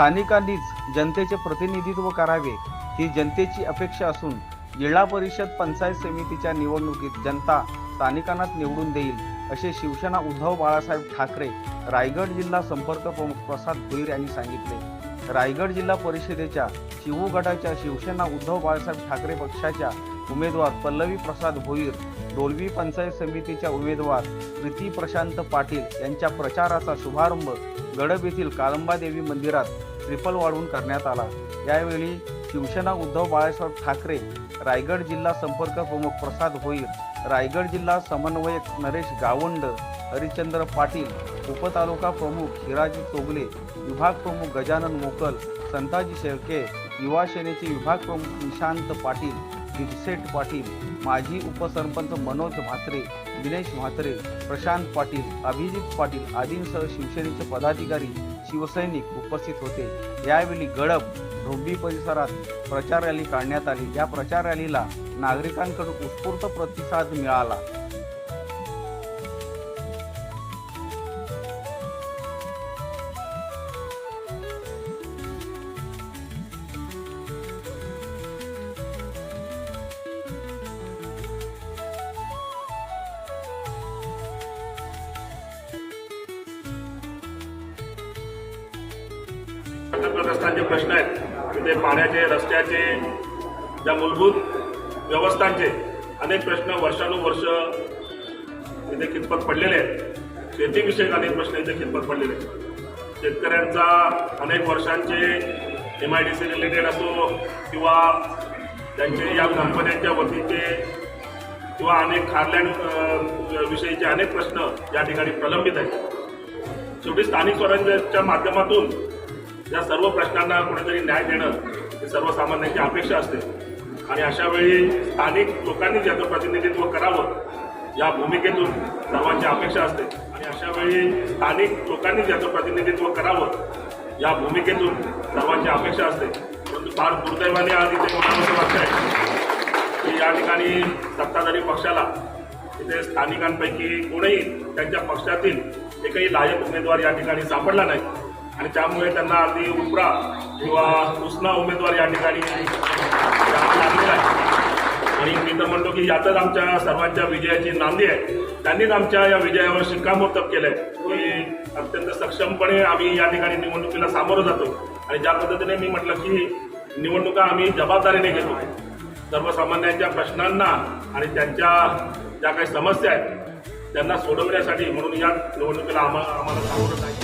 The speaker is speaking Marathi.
स्थानिकांनीच जनतेचे प्रतिनिधित्व करावे ही जनतेची अपेक्षा असून जिल्हा परिषद पंचायत समितीच्या निवडणुकीत जनता स्थानिकांनाच निवडून देईल असे शिवसेना उद्धव बाळासाहेब ठाकरे रायगड जिल्हा संपर्क प्रमुख प्रसाद भोईर यांनी सांगितले। रायगड जिल्हा परिषदेच्या शिवू गटाच्या शिवसेना उद्धव बाळासाहेब ठाकरे पक्षाच्या उमेदवार पल्लवी प्रसाद भोईर, डोलवी पंचायत समितीच्या उमेदवार प्रीती प्रशांत पाटील यांच्या प्रचाराचा शुभारंभ गडब येथील काळंबादेवी मंदिरात ट्रिपल वाढवून करण्यात आला। यावेळी शिवसेना उद्धव बाळासाहेब ठाकरे, रायगड जिल्हा संपर्क प्रमुख प्रसाद भोईर, रायगड जिल्हा समन्वयक नरेश गावंड, हरिचंद्र पाटील, उपतालुका प्रमुख हिराजी तोगले, विभाग प्रमुख गजानन मोकल, संताजी शेळके, युवा सेनेचे विभाग प्रमुख निशांत पाटील, दिगसेठ पाटील, माजी उपसरपंच मनोज म्हात्रे, दिनेश म्हात्रे, प्रशांत पाटील, अभिजित पाटील आदींसह शिवसेनेचे पदाधिकारी, शिवसैनिक उपस्थित होते। यावेळी गडब ढोंबी परिसरात प्रचार रॅली काढण्यात आली। या प्रचार रॅलीला नागरिकांकडून उत्स्फूर्त प्रतिसाद मिळाला। प्रशासनाचे प्रश्न आहेत तिथे पाण्याचे, रस्त्याचे, ज्या मूलभूत व्यवस्थांचे अनेक प्रश्न वर्षानुवर्ष इथे खितपत पडलेले आहेत। शेतीविषयक अनेक प्रश्न इथे खितपत पडलेले आहेत। शेतकऱ्यांचा अनेक वर्षांचे MIDC रिलेटेड असो किंवा त्यांचे या कंपन्यांच्या वतीचे किंवा अनेक खारलँड विषयीचे अनेक प्रश्न या ठिकाणी प्रलंबित आहेत। शेवटी स्थानिक स्वराज्याच्या माध्यमातून या सर्व प्रश्नांना कुठेतरी न्याय देणं ही सर्वसामान्यांची अपेक्षा असते आणि अशा वेळी स्थानिक लोकांनी ज्याचं प्रतिनिधित्व करावं या भूमिकेतून सर्वांची अपेक्षा असते आणि अशा वेळी स्थानिक लोकांनी ज्याचं प्रतिनिधित्व करावं या भूमिकेतून सर्वांची अपेक्षा असते। परंतु फार दुर्दैवाने आज इथे मला असं वाटतंय की या ठिकाणी सत्ताधारी पक्षाला इथे स्थानिकांपैकी कोणीही त्यांच्या पक्षातील एकही लायक उमेदवार या ठिकाणी सापडला नाही आणि त्यामुळे त्यांना अगदी उपरा किंवा उसना उमेदवार या ठिकाणी लागलेला आहे। आणि मी तर म्हणतो की यातच आमच्या सर्वांच्या विजयाची नांदी आहे। त्यांनीच आमच्या या विजयावर शिक्कामोर्तब केलंय की अत्यंत सक्षमपणे आम्ही या ठिकाणी निवडणुकीला सामोरं जातो आणि ज्या पद्धतीने मी म्हटलं की निवडणुका आम्ही जबाबदारीने घेतो। सर्वसामान्यांच्या प्रश्नांना आणि त्यांच्या ज्या काही समस्या आहेत त्यांना सोडवण्यासाठी म्हणून या निवडणुकीला आम्हाला सामोरं जायचं।